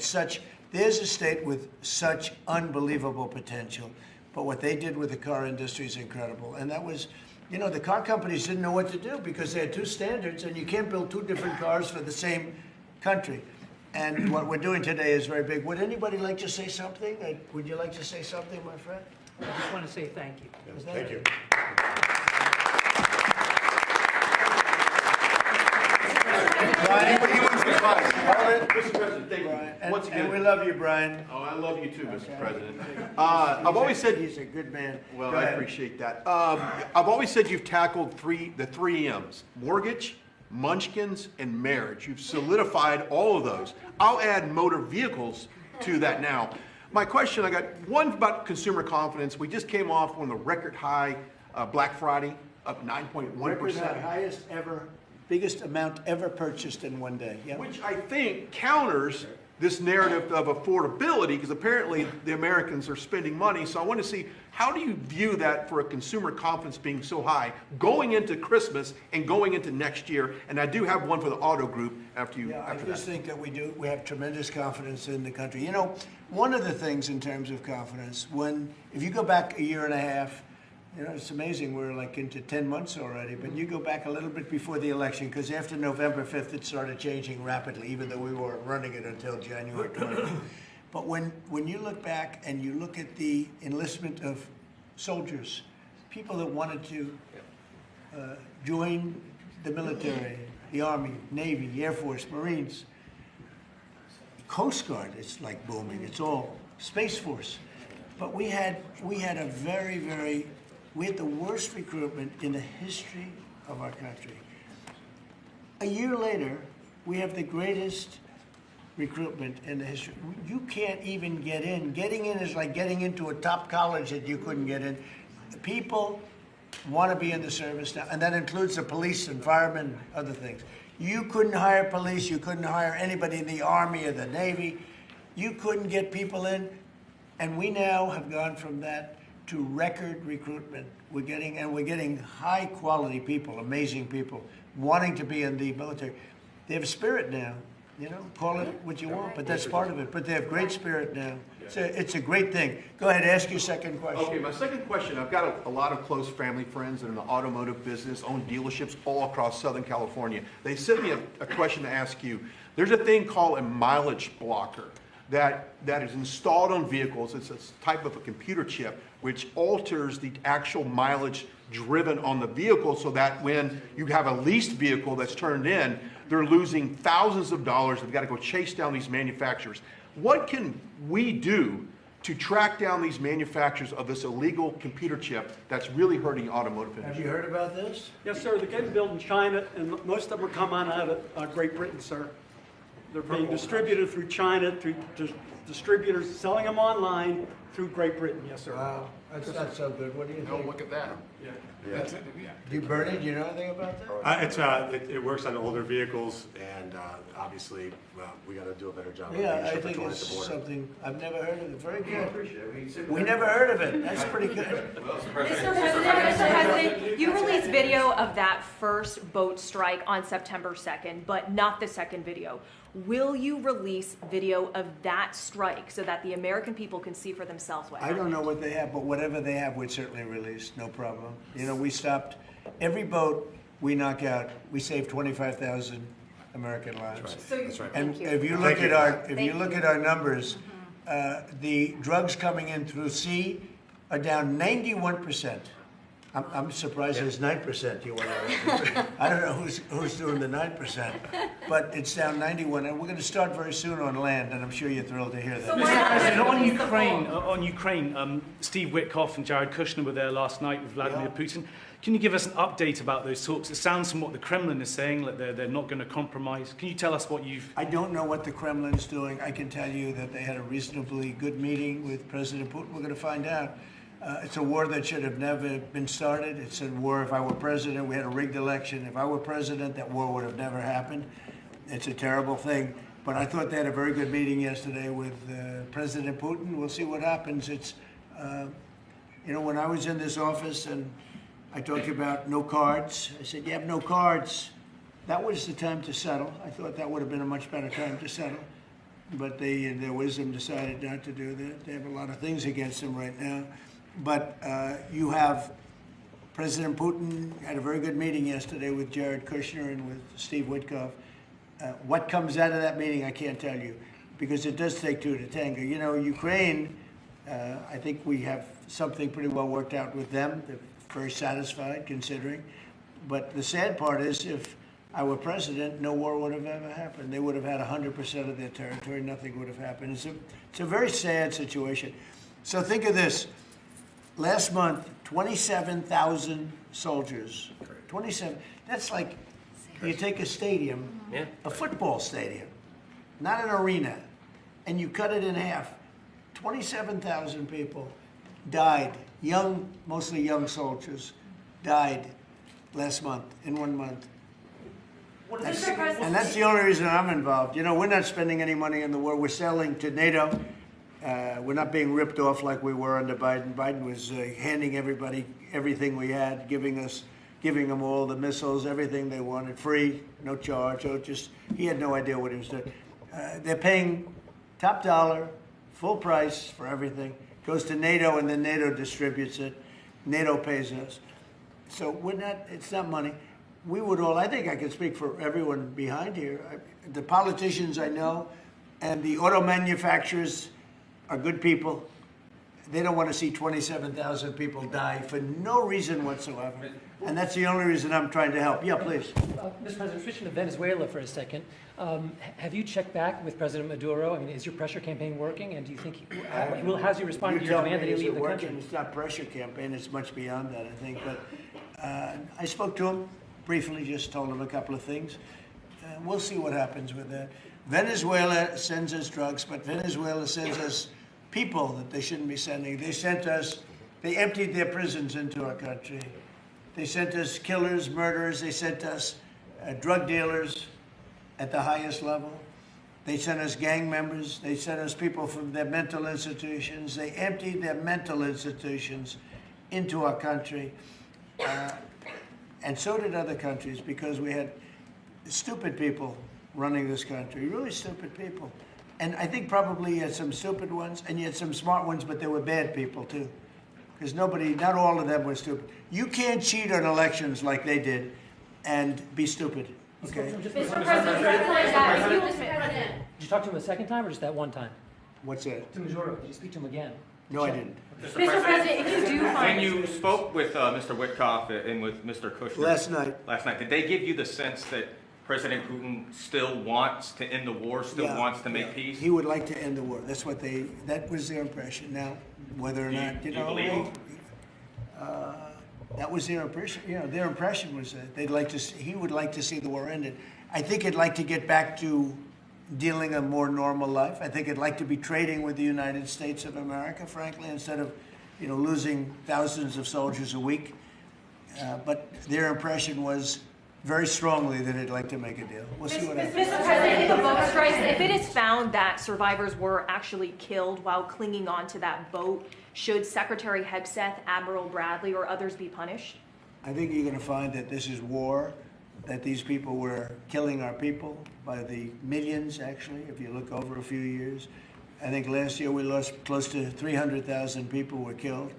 there's a state with such unbelievable potential. But what they did with the car industry is incredible. And that was, you know, the car companies didn't know what to do because they had 2 standards, and you can't build 2 different cars for the same country. And what we're doing today is very big. Would anybody like to say something? Would you like to say something, my friend? I just want to say thank you. Thank you. Mr. President, thank you. Once again, and we love you, Brian. Oh, I love you too, Mr. President. I've always said he's a good man. Well, I appreciate that. I've always said you've tackled the three M's: mortgage, munchkins, and marriage. You've solidified all of those. I'll add motor vehicles to that now. My question, I got one about consumer confidence. We just came off one of the record high Black Friday, up 9.1%. Record high, highest ever, biggest amount ever purchased in one day. Yeah. Which I think counters this narrative of affordability, because apparently the Americans are spending money. So I want to see, how do you view that for a consumer confidence being so high going into Christmas and going into next year? And I do have one for the auto group after you. Yeah, after I just think that we have tremendous confidence in the country. You know, one of the things in terms of confidence, if you go back a year and a half, you know, it's amazing, we're like into 10 months already, but you go back a little bit before the election, because after November 5th, it started changing rapidly, even though we weren't running it until January 20th. But when you look back and you look at the enlistment of soldiers, people that wanted to join the military, the Army, Navy, Air Force, Marines, Coast Guard, it's like booming, it's all Space Force. But we had the worst recruitment in the history of our country. A year later, we have the greatest recruitment in the history. You can't even get in. Getting in is like getting into a top college that you couldn't get in. People want to be in the service now, and that includes the police and firemen, other things. You couldn't hire police, you couldn't hire anybody in the Army or the Navy. You couldn't get people in, and we now have gone from that to record recruitment. We're getting high quality people, amazing people, wanting to be in the military. They have spirit now, you know, call it what you want, but that's part of it. But they have great spirit now. It's a great thing. Go ahead, ask your second question. Okay, my second question, I've got a lot of close family friends that are in the automotive business, own dealerships all across Southern California. They sent me a question to ask you. There's a thing called a mileage blocker that is installed on vehicles. It's a type of a computer chip which alters the actual mileage driven on the vehicle, so that when you have a leased vehicle that's turned in, they're losing thousands of dollars. They've got to go chase down these manufacturers. What can we do to track down these manufacturers of this illegal computer chip that's really hurting the automotive industry? Have you heard about this? Yes, sir. They're getting built in China, and most of them are coming out of Great Britain, sir. They're being distributed through China, through distributors selling them online through Great Britain. Yes, sir. Wow, that's not so good. What do you think? Look at that. Yeah. Do you burn it? Do you know anything about that? It works on older vehicles, and obviously, well, we got to do a better job. Yeah, I think it's something I've never heard of it. Very good. We never heard of it. That's pretty good. Mr. President, you released video of that first boat strike on September 2nd, but not the second video. Will you release video of that strike so that the American people can see for themselves what happened? I don't know what they have, but whatever they have, we'd certainly release. No problem. You know, we stopped every boat we knock out. We save 25,000 American lives. That's right. And if you look at our numbers, the drugs coming in through sea are down 91%. I'm surprised there's 9% you want to. I don't know who's doing the 9%, but it's down 91, and we're going to start very soon on land, and I'm sure you're thrilled to hear that. Mr. President, on Ukraine, Steve Witkoff and Jared Kushner were there last night with Vladimir Putin. Can you give us an update about those talks? It sounds from what the Kremlin is saying that they're not going to compromise. Can you tell us what you've... I don't know what the Kremlin is doing. I can tell you that they had a reasonably good meeting with President Putin. We're going to find out. It's a war that should have never been started. It's a war, if I were president, we had a rigged election. If I were president, that war would have never happened. It's a terrible thing. But I thought they had a very good meeting yesterday with President Putin. We'll see what happens. It's, you know, when I was in this office and I talked about no cards, I said, you have no cards. That was the time to settle. I thought that would have been a much better time to settle. But they, in their wisdom, decided not to do that. They have a lot of things against them right now. But you have President Putin had a very good meeting yesterday with Jared Kushner and with Steve Witkoff. What comes out of that meeting, I can't tell you, because it does take two to tango. You know, Ukraine, I think we have something pretty well worked out with them. They're very satisfied, considering. But the sad part is, if I were president, no war would have ever happened. They would have had 100% of their territory. Nothing would have happened. It's a very sad situation. So think of this. Last month, 27,000 soldiers. 27. That's like you take a stadium, a football stadium, not an arena, and you cut it in half. 27,000 people died, young, mostly young soldiers, died last month, in 1 month. Mr. President. And that's the only reason I'm involved. You know, we're not spending any money in the war. We're selling to NATO. We're not being ripped off like we were under Biden. Biden was handing everybody everything we had, giving them all the missiles, everything they wanted, free, no charge. So he had no idea what he was doing. They're paying top dollar, full price for everything. Goes to NATO, and then NATO distributes it. NATO pays us. So it's not money. We would all, I think I can speak for everyone behind here. The politicians I know and the auto manufacturers are good people. They don't want to see 27,000 people die for no reason whatsoever. And that's the only reason I'm trying to help. Yeah, please. Mr. President, switching to Venezuela for a second. Have you checked back with President Maduro? I mean, is your pressure campaign working? And do you think how's he responding to your demand that he leave the country? It's not pressure campaign. It's much beyond that, I think. But I spoke to him briefly, just told him a couple of things. We'll see what happens with that. Venezuela sends us drugs, but Venezuela sends us people that they shouldn't be sending. They emptied their prisons into our country. They sent us killers, murderers. They sent us drug dealers at the highest level. They sent us gang members. They sent us people from their mental institutions. They emptied their mental institutions into our country. And so did other countries, because we had stupid people running this country, really stupid people. And I think probably you had some stupid ones, and you had some smart ones, but there were bad people too. Because not all of them were stupid. You can't cheat on elections like they did and be stupid, okay? Mr. President, did you talk to him a second time or just that one time? What's that? To Maduro. Did you speak to him again? No, I didn't. Mr. President, if you do find... When you spoke with Mr. Witkoff and with Mr. Kushner... Last night, did they give you the sense that President Putin still wants to end the war, wants to make peace? He would like to end the war. That was their impression. Now, whether or not, you believe that was their impression. You know, their impression was that he would like to see the war ended. I think he'd like to get back to dealing a more normal life. I think he'd like to be trading with the United States of America, frankly, instead of, losing thousands of soldiers a week. But their impression was very strongly that he'd like to make a deal. We'll see what happens. Mr. President, if the boat strikes, if it is found that survivors were actually killed while clinging on to that boat, should Secretary Hegseth, Admiral Bradley, or others be punished? I think you're going to find that this is war, that these people were killing our people by the millions, actually, if you look over a few years. I think last year we lost close to 300,000 people were killed.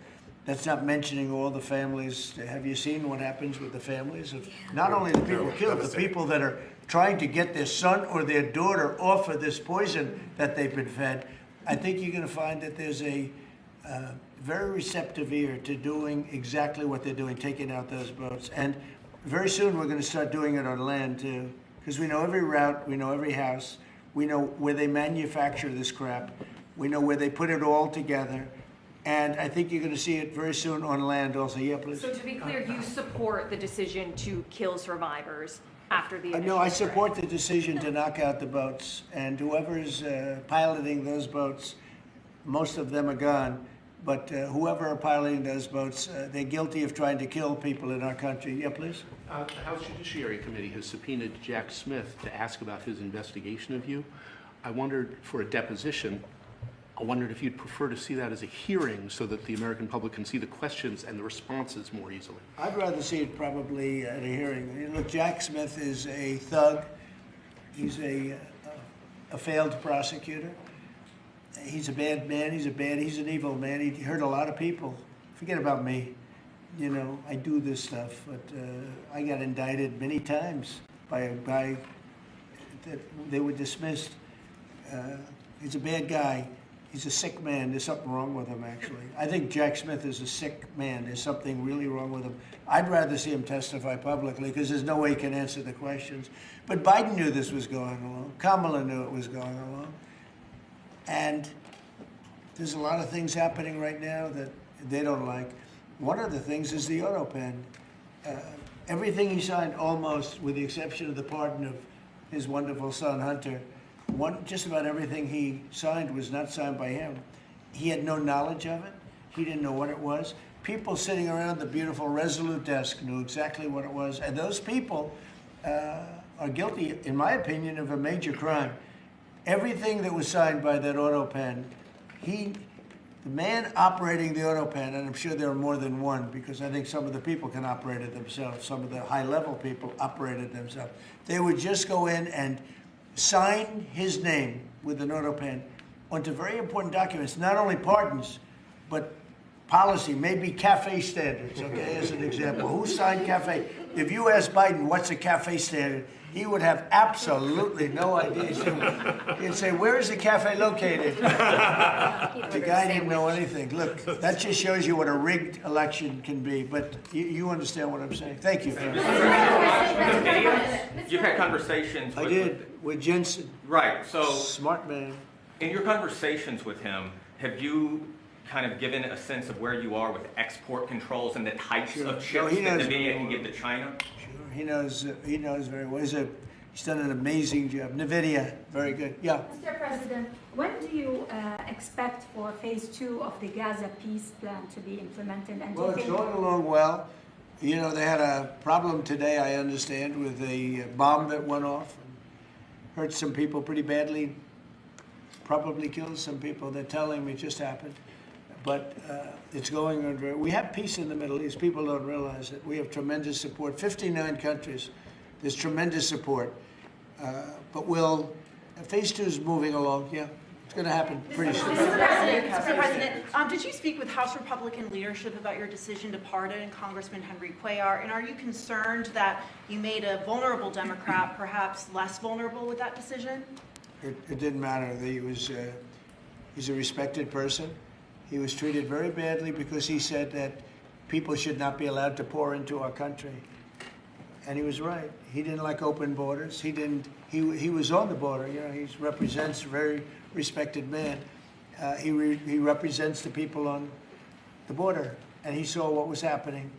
That's not mentioning all the families. Have you seen what happens with the families of not only the people killed, the people that are trying to get their son or their daughter off of this poison that they've been fed? I think you're going to find that there's a very receptive ear to doing exactly what they're doing, taking out those boats. And very soon we're going to start doing it on land too, because we know every route, we know every house, we know where they manufacture this crap, we know where they put it all together. And I think you're going to see it very soon on land also. Yeah, please. So to be clear, you support the decision to kill survivors after the initial No, I strike? support the decision to knock out the boats. And whoever's piloting those boats, most of them are gone. But whoever are piloting those boats, they're guilty of trying to kill people in our country. Yeah, please. The House Judiciary Committee has subpoenaed Jack Smith to ask about his investigation of you. I wondered, for a deposition, I wondered if you'd prefer to see that as a hearing so that the American public can see the questions and the responses more easily. I'd rather see it probably at a hearing. Look, Jack Smith is a thug. He's a failed prosecutor. He's a bad man. He's an evil man. He hurt a lot of people. Forget about me. I do this stuff, but I got indicted many times by a guy that they were dismissed. He's a bad guy. He's a sick man. There's something wrong with him, actually. I think Jack Smith is a sick man. There's something really wrong with him. I'd rather see him testify publicly because there's no way he can answer the questions. But Biden knew this was going along. Kamala knew it was going along. And there's a lot of things happening right now that they don't like. One of the things is the auto pen. Everything he signed, almost, with the exception of the pardon of his wonderful son, Hunter, just about everything he signed was not signed by him. He had no knowledge of it. He didn't know what it was. people sitting around the beautiful Resolute desk knew exactly what it was. And those people are guilty, in my opinion, of a major crime. Everything that was signed by that auto pen, the man operating the auto pen, and I'm sure there are more than one, because I think some of the people can operate it themselves. Some of the high-level people operated themselves. They would just go in and sign his name with an auto pen onto very important documents, not only pardons, but policy, maybe cafe standards, okay, as an example. Who signed cafe? If you ask Biden, what's a cafe standard, he would have absolutely no idea. He'd say, where is the cafe located? The guy didn't know anything. Look, that just shows you what a rigged election can be, but you understand what I'm saying. Thank you. You've had conversations with Jensen. Right, so. Smart man. In your conversations with him, have you kind of given a sense of where you are with export controls and the types of chips that NVIDIA can give to China? Sure, he knows very well. He's done an amazing job. NVIDIA, very good. Yeah. Mr. President, when do you expect for phase 2 of the Gaza peace plan to be implemented? And Well, it's going along well. You know, they had a problem today, I understand, with a bomb that went off and hurt some people pretty badly, probably killed some people. They're telling me it just happened. But it's going on. We have peace in the Middle East. People don't realize it. We have tremendous support. 59 countries. There's tremendous support. But phase 2 is moving along. Yeah, it's going to happen pretty soon. Mr. President, did you speak with House Republican leadership about your decision to pardon Congressman Henry Cuellar? And are you concerned that you made a vulnerable Democrat perhaps less vulnerable with that decision? It didn't matter. He's a respected person. He was treated very badly because he said that people should not be allowed to pour into our country. And he was right. He didn't like open borders. He was on the border. You know, he represents a very respected man. He represents the people on the border. And he saw what was happening.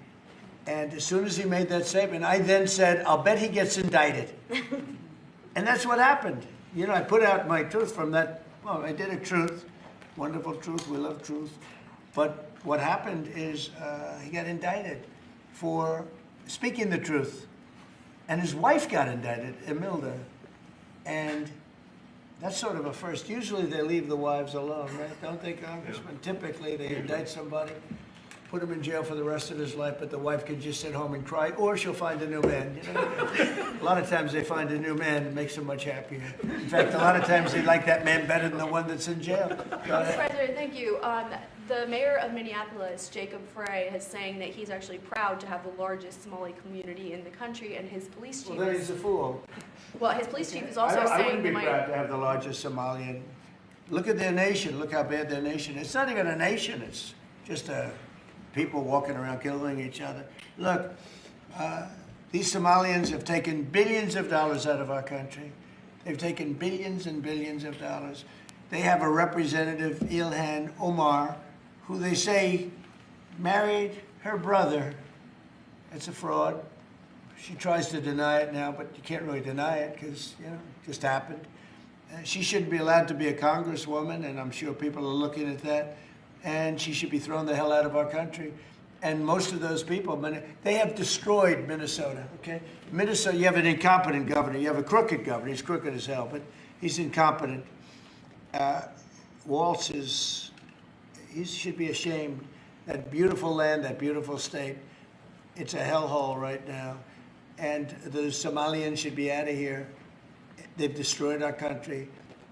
And as soon as he made that statement, I then said, I'll bet he gets indicted. And that's what happened. You know, I put out my truth from that. Well, I did a truth. Wonderful truth. We love truth. But what happened is he got indicted for speaking the truth. And his wife got indicted, Imelda. And that's sort of a first. Usually they leave the wives alone, right? Don't they, Congressman? Yeah. Typically they indict somebody, put him in jail for the rest of his life, but the wife can just sit home and cry, or she'll find a new man. You know? A lot of times they find a new man that makes them much happier. In fact, a lot of times they like that man better than the one that's in jail. Mr. President, thank you. The mayor of Minneapolis, Jacob Frey, is saying that he's actually proud to have the largest Somali community in the country, and his police chief Well, then he's a fool. Well, his police chief is also saying I wouldn't be proud to have the largest Somalian. Look at their nation. Look how bad their nation is. It's not even a nation. It's just people walking around killing each other. Look, these Somalians have taken billions of dollars out of our country. They've taken billions and billions of dollars. They have a representative, Ilhan Omar, who they say married her brother. It's a fraud. She tries to deny it now, but you can't really deny it because, you know, it just happened. She shouldn't be allowed to be a congresswoman, and I'm sure people are looking at that. And she should be thrown the hell out of our country. And most of those people, they have destroyed Minnesota, okay? Minnesota, you have an incompetent governor. You have a crooked governor. He's crooked as hell, but he's incompetent. Walz he should be ashamed. That beautiful land, that beautiful state, it's a hellhole right now. And the Somalians should be out of here. They've destroyed our country.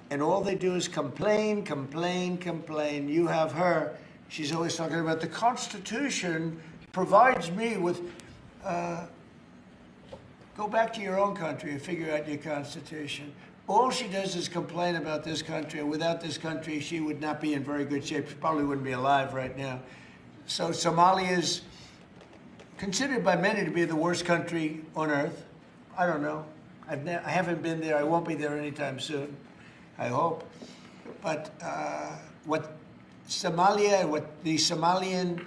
And all they do is complain, complain, complain. You have her. She's always talking about the Constitution provides me with... go back to your own country and figure out your Constitution. All she does is complain about this country. And without this country, she would not be in very good shape. She probably wouldn't be alive right now. So Somalia is considered by many to be the worst country on earth. I don't know. I haven't been there. I won't be there anytime soon. I hope. But what Somalia, what the Somalian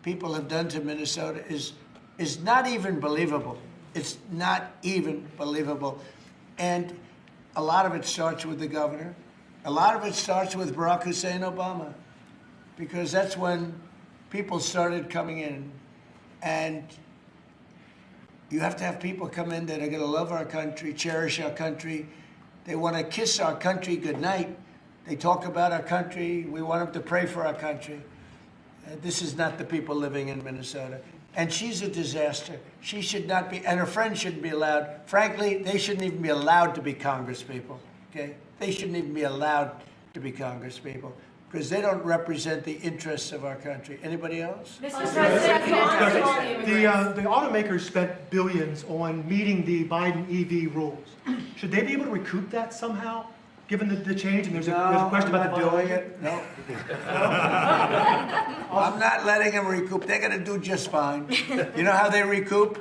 people have done to Minnesota is not even believable. It's not even believable. And a lot of it starts with the governor. A lot of it starts with Barack Hussein Obama, because that's when people started coming in, and you have to have people come in that are going to love our country, cherish our country. They want to kiss our country goodnight. They talk about our country. We want them to pray for our country. This is not the people living in Minnesota. And she's a disaster. She should not be, and her friends shouldn't be allowed. Frankly, they shouldn't even be allowed to be congresspeople, okay? They shouldn't even be allowed to be congresspeople because they don't represent the interests of our country. Anybody else? The automakers spent billions on meeting the Biden EV rules. Should they be able to recoup that somehow, given the change? And there's a question about the doing it. No. I'm not letting them recoup. They're going to do just fine. You know how they recoup?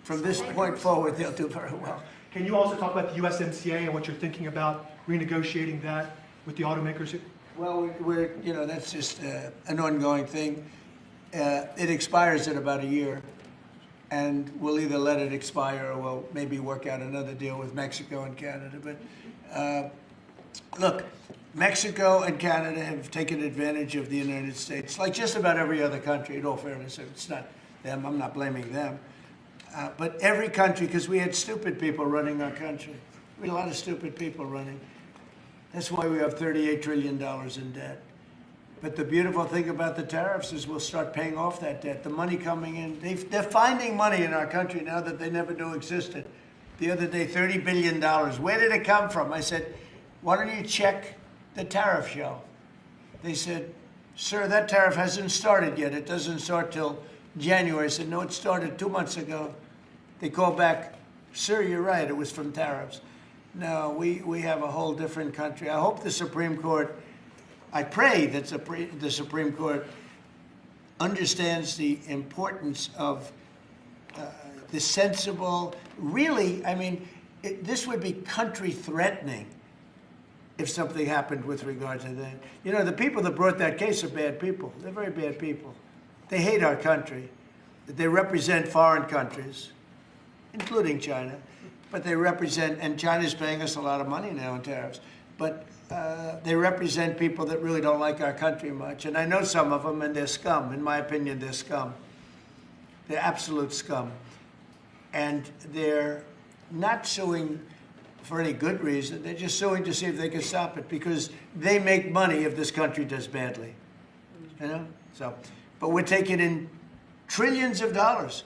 From this point forward, they'll do very well. Can you also talk about the USMCA and what you're thinking about renegotiating that with the automakers? Well, that's just an ongoing thing. It expires in about a year, and we'll either let it expire or we'll maybe work out another deal with Mexico and Canada. But look, Mexico and Canada have taken advantage of the United States, like just about every other country, in all fairness. It's not them, I'm not blaming them. But every country, because we had stupid people running our country. We had a lot of stupid people running. That's why we have $38 trillion in debt. But the beautiful thing about the tariffs is we'll start paying off that debt. The money coming in, they're finding money in our country now that they never knew existed. The other day, $30 billion. Where did it come from? I said, why don't you check the tariff show? They said, sir, that tariff hasn't started yet. It doesn't start till January. I said, no, it started 2 months ago. They called back, sir, you're right, it was from tariffs. No, we have a whole different country. I hope the Supreme Court, I pray that the Supreme Court understands the importance of the sensible, really, I mean, this would be country threatening if something happened with regard to that. You know, the people that brought that case are bad people. They're very bad people. They hate our country. They represent foreign countries, including China. But they represent, and China's paying us a lot of money now in tariffs, but they represent people that really don't like our country much. And I know some of them, and they're scum. In my opinion, they're scum. They're absolute scum. And they're not suing for any good reason. They're just suing to see if they can stop it because they make money if this country does badly. You know? So, but we're taking in trillions of dollars.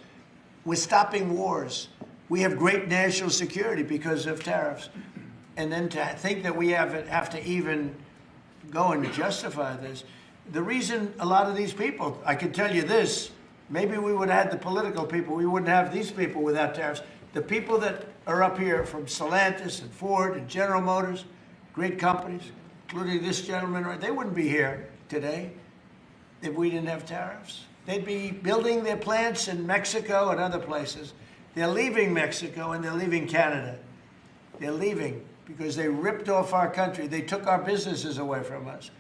We're stopping wars. We have great national security because of tariffs. And then to think that we have to even go and justify this. The reason a lot of these people, I can tell you this, maybe we would have had the political people, we wouldn't have these people without tariffs. The people that are up here from Stellantis and Ford and General Motors, great companies, including this gentleman, they wouldn't be here today if we didn't have tariffs. They'd be building their plants in Mexico and other places. They're leaving Mexico and they're leaving Canada. They're leaving because they ripped off our country. They took our businesses away from us.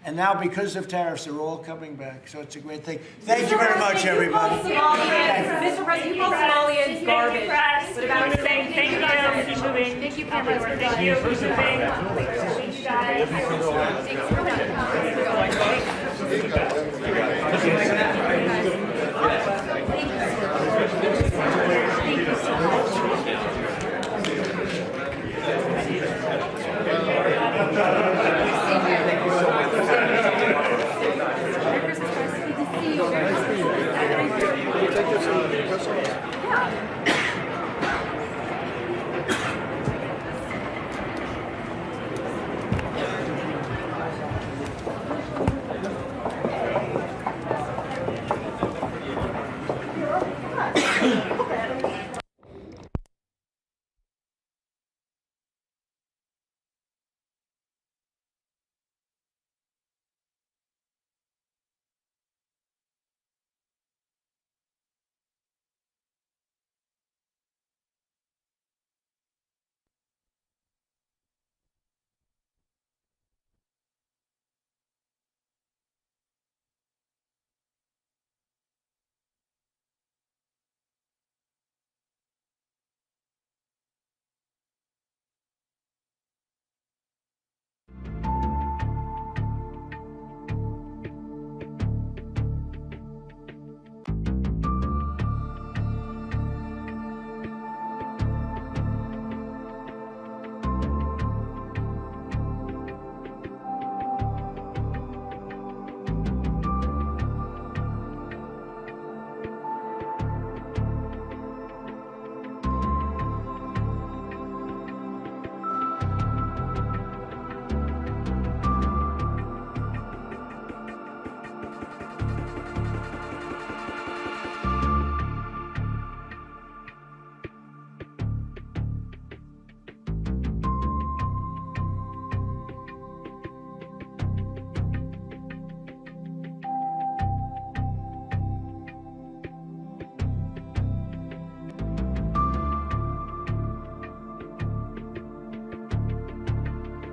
And now because of tariffs, they're all coming back. So it's a great thing. Thank you very much, everybody. Mr. President, you call Somalians garbage. What about thank you guys. Keep moving. Thank you, Pamela. Thank you. Keep moving. Thank you guys. Thank you so much.